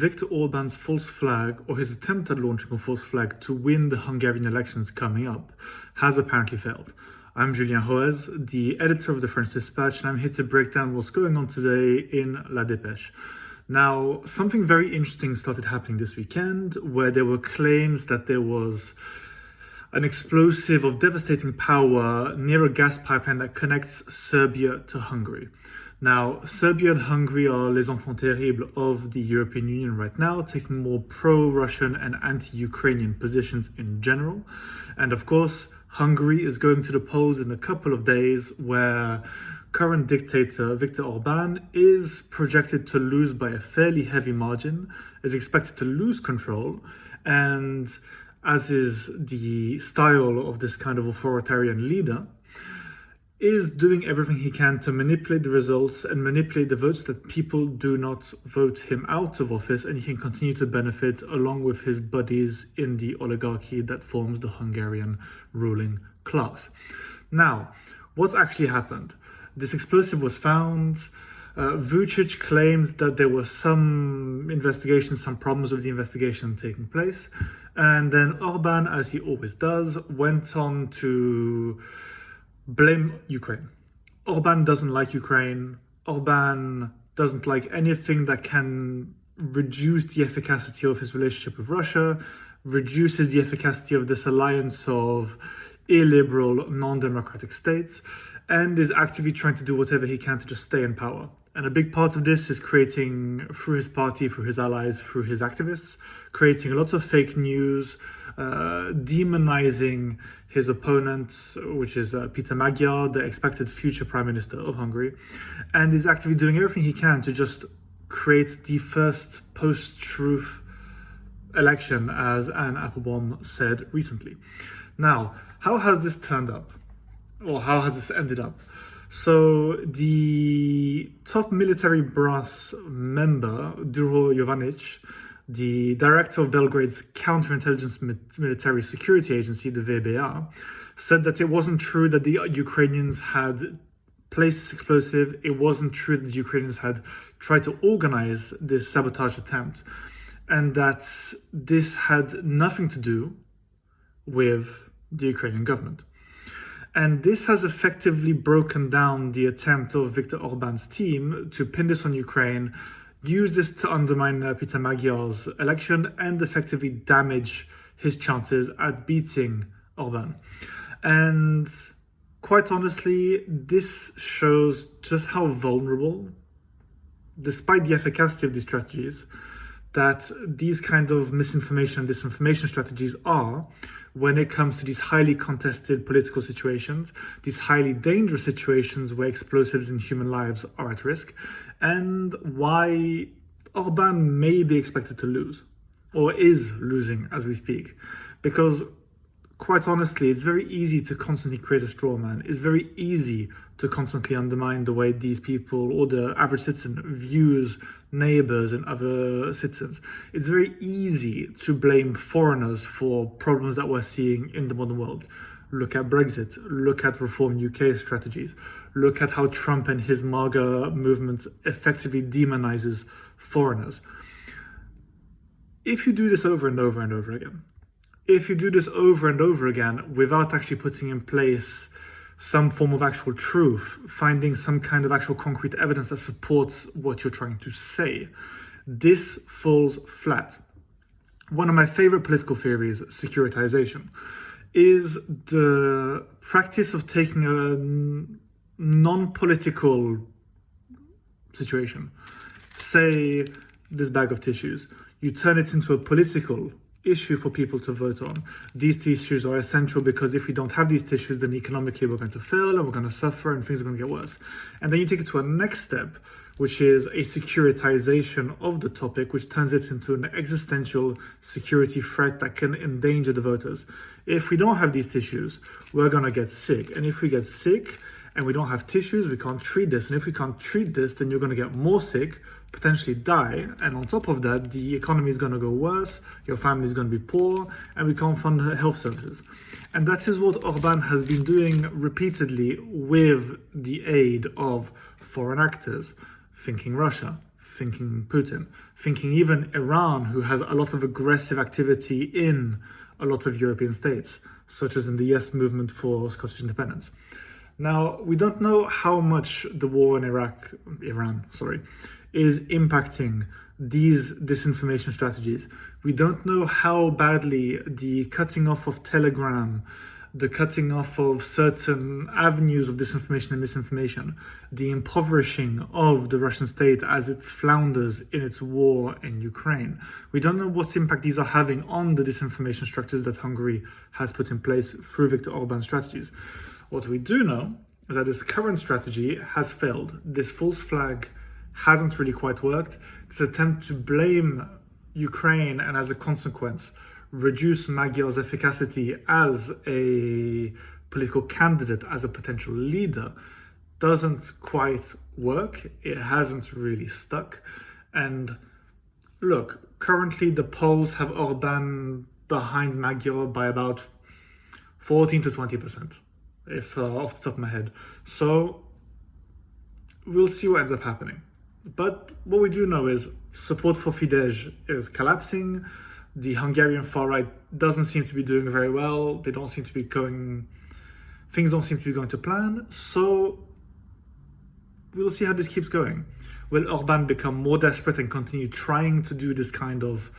Viktor Orban's false flag, or his attempt at launching a false flag to win the Hungarian elections coming up, has apparently failed. I'm Julien Roez, the editor of the French Dispatch, and I'm here to break down what's going on today in La Dépêche. Now, something very interesting started happening this weekend, where there were claims that there was an explosive of devastating power near a gas pipeline that connects Serbia to Hungary. Now, Serbia and Hungary are les enfants terribles of the European Union right now, taking more pro-Russian and anti-Ukrainian positions in general. And of course, Hungary is going to the polls in a couple of days, where current dictator Viktor Orban is projected to lose by a fairly heavy margin, is expected to lose control, and as is the style of this kind of authoritarian leader, is doing everything he can to manipulate the results and manipulate the votes that people do not vote him out of office, and he can continue to benefit along with his buddies in the oligarchy that forms the Hungarian ruling class. Now, what's actually happened? This explosive was found. Vucic claimed that there were some investigations, some problems with the investigation taking place. And then Orban, as he always does, went on to blame Ukraine. Orban doesn't like Ukraine. Orban doesn't like anything that can reduce the efficacy of his relationship with Russia, reduces the efficacy of this alliance of illiberal, non-democratic states, and is actively trying to do whatever he can to just stay in power. And a big part of this is creating, through his party, through his allies, through his activists, creating lots of fake news, demonizing his opponent, which is Péter Magyar, the expected future prime minister of Hungary, and is actively doing everything he can to just create the first post-truth election, as Anne Applebaum said recently. Now, how has this turned up? Or how has this ended up? So the top military brass member, Duro Jovanic, the director of Belgrade's counterintelligence military security agency, the VBA, said that it wasn't true that the Ukrainians had placed this explosive. It wasn't true that the Ukrainians had tried to organize this sabotage attempt, and that this had nothing to do with the Ukrainian government. And this has effectively broken down the attempt of Viktor Orban's team to pin this on Ukraine, use this to undermine Péter Magyar's election, and effectively damage his chances at beating Orban. And quite honestly, this shows just how vulnerable, despite the efficacy of these strategies, that these kind of misinformation and disinformation strategies are when it comes to these highly contested political situations, these highly dangerous situations where explosives in human lives are at risk, and why Orban may be expected to lose, or is losing as we speak. Because quite honestly, it's very easy to constantly create a straw man. It's very easy to constantly undermine the way these people, or the average citizen, views neighbors and other citizens. It's very easy to blame foreigners for problems that we're seeing in the modern world. Look at Brexit, look at Reform UK strategies, look at how Trump and his MAGA movement effectively demonizes foreigners. If you do this over and over and over again, if you do this over and over again without actually putting in place some form of actual truth, finding some kind of actual concrete evidence that supports what you're trying to say, this falls flat. One of my favorite political theories, securitization, is the practice of taking a non-political situation, say this bag of tissues, you turn it into a political issue for people to vote on. These tissues are essential because if we don't have these tissues, then economically we're going to fail and we're going to suffer and things are going to get worse. And then you take it to a next step, which is a securitization of the topic, which turns it into an existential security threat that can endanger the voters. If we don't have these tissues, we're going to get sick. And if we get sick and we don't have tissues, we can't treat this. And if we can't treat this, then you're going to get more sick, potentially die, and on top of that, the economy is going to go worse, your family is going to be poor, and we can't fund health services. And that is what Orban has been doing repeatedly with the aid of foreign actors, thinking Russia, thinking Putin, thinking even Iran, who has a lot of aggressive activity in a lot of European states, such as in the Yes movement for Scottish independence. Now, we don't know how much the war in Iran, is impacting these disinformation strategies. We don't know how badly the cutting off of Telegram, the cutting off of certain avenues of disinformation and misinformation, the impoverishing of the Russian state as it flounders in its war in Ukraine. We don't know what impact these are having on the disinformation structures that Hungary has put in place through Viktor Orban's strategies. What we do know is that this current strategy has failed. This false flag hasn't really quite worked. This attempt to blame Ukraine and, as a consequence, reduce Magyar's efficacy as a political candidate, as a potential leader, doesn't quite work. It hasn't really stuck. And look, currently the polls have Orban behind Magyar by about 14 to 20%, if off the top of my head. So we'll see what ends up happening. But what we do know is support for Fidesz is collapsing. The Hungarian far right doesn't seem to be doing very well. Things don't seem to be going to plan. So we'll see how this keeps going. Will Orban become more desperate and continue trying to do this kind of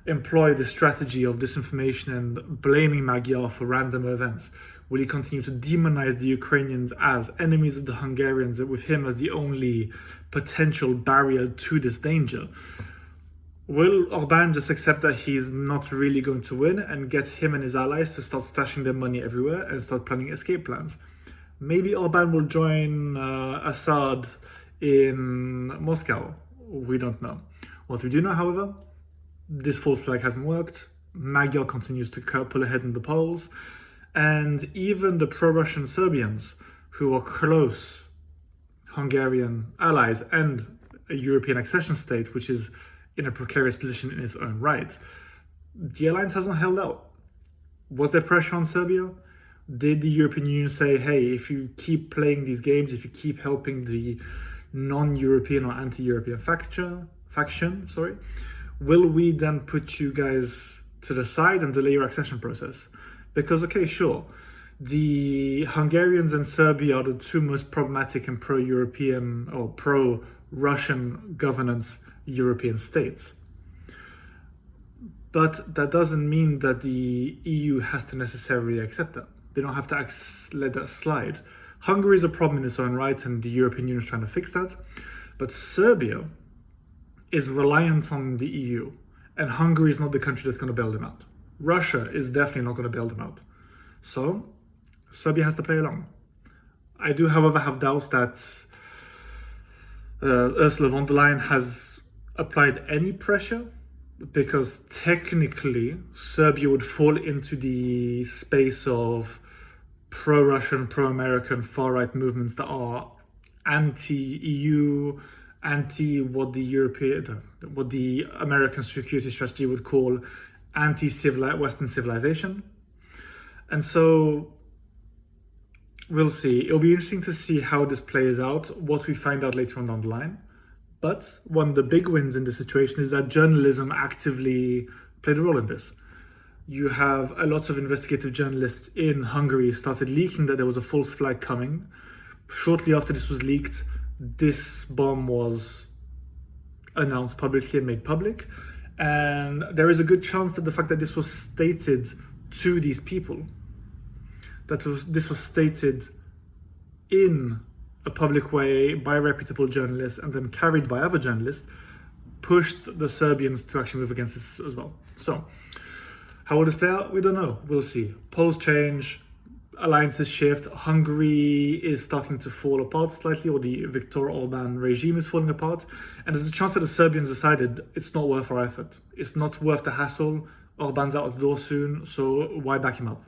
employ the strategy of disinformation and blaming Magyar for random events? Will he continue to demonize the Ukrainians as enemies of the Hungarians, with him as the only potential barrier to this danger? Will Orban just accept that he's not really going to win and get him and his allies to start stashing their money everywhere and start planning escape plans? Maybe Orban will join Assad in Moscow. We don't know. What we do know, however, this false flag hasn't worked. Magyar continues to pull ahead in the polls. And even the pro-Russian Serbians, who are close Hungarian allies and a European accession state, which is in a precarious position in its own right, the alliance hasn't held out. Was there pressure on Serbia? Did the European Union say, hey, if you keep playing these games, if you keep helping the non-European or anti-European faction, will we then put you guys to the side and delay your accession process? Because, okay, sure, the Hungarians and Serbia are the two most problematic and pro-European or pro-Russian governance European states. But that doesn't mean that the EU has to necessarily accept that. They don't have to let that slide. Hungary is a problem in its own right, and the European Union is trying to fix that. But Serbia is reliant on the EU, and Hungary is not the country that's going to bail them out. Russia is definitely not going to bail them out. So Serbia has to play along. I do, however, have doubts that Ursula von der Leyen has applied any pressure, because technically Serbia would fall into the space of pro-Russian, pro-American far-right movements that are anti-EU, anti what the American security strategy would call anti-Western civilization. And so we'll see. It'll be interesting to see how this plays out, what we find out later on down the line. But one of the big wins in this situation is that journalism actively played a role in this. You have a lot of investigative journalists in Hungary started leaking that there was a false flag coming. Shortly after this was leaked, this bomb was announced publicly and made public. And there is a good chance that the fact that this was stated to these people, this was stated in a public way by reputable journalists and then carried by other journalists, pushed the Serbians to actually move against this as well. So, how will this play out? We don't know. We'll see. Polls change, alliances shift. Hungary is starting to fall apart slightly, or the Viktor Orban regime is falling apart. And there's a chance that the Serbians decided it's not worth our effort. It's not worth the hassle. Orban's out the door soon, so why back him up?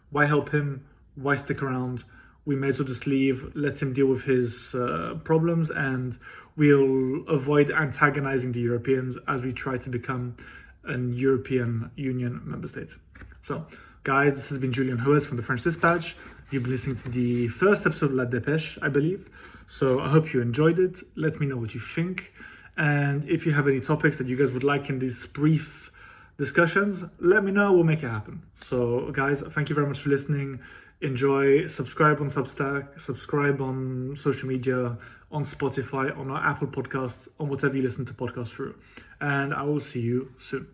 Why help him? Why stick around? We may as well just leave, let him deal with his problems, and we'll avoid antagonizing the Europeans as we try to become an European Union member state. So, guys, this has been Julian Hues from the French Dispatch. You've been listening to the first episode of La Dépêche, I believe. So I hope you enjoyed it. Let me know what you think. And if you have any topics that you guys would like in these brief discussions, let me know. We'll make it happen. So guys, thank you very much for listening. Enjoy. Subscribe on Substack, subscribe on social media, on Spotify, on our Apple podcasts, on whatever you listen to podcasts through. And I will see you soon.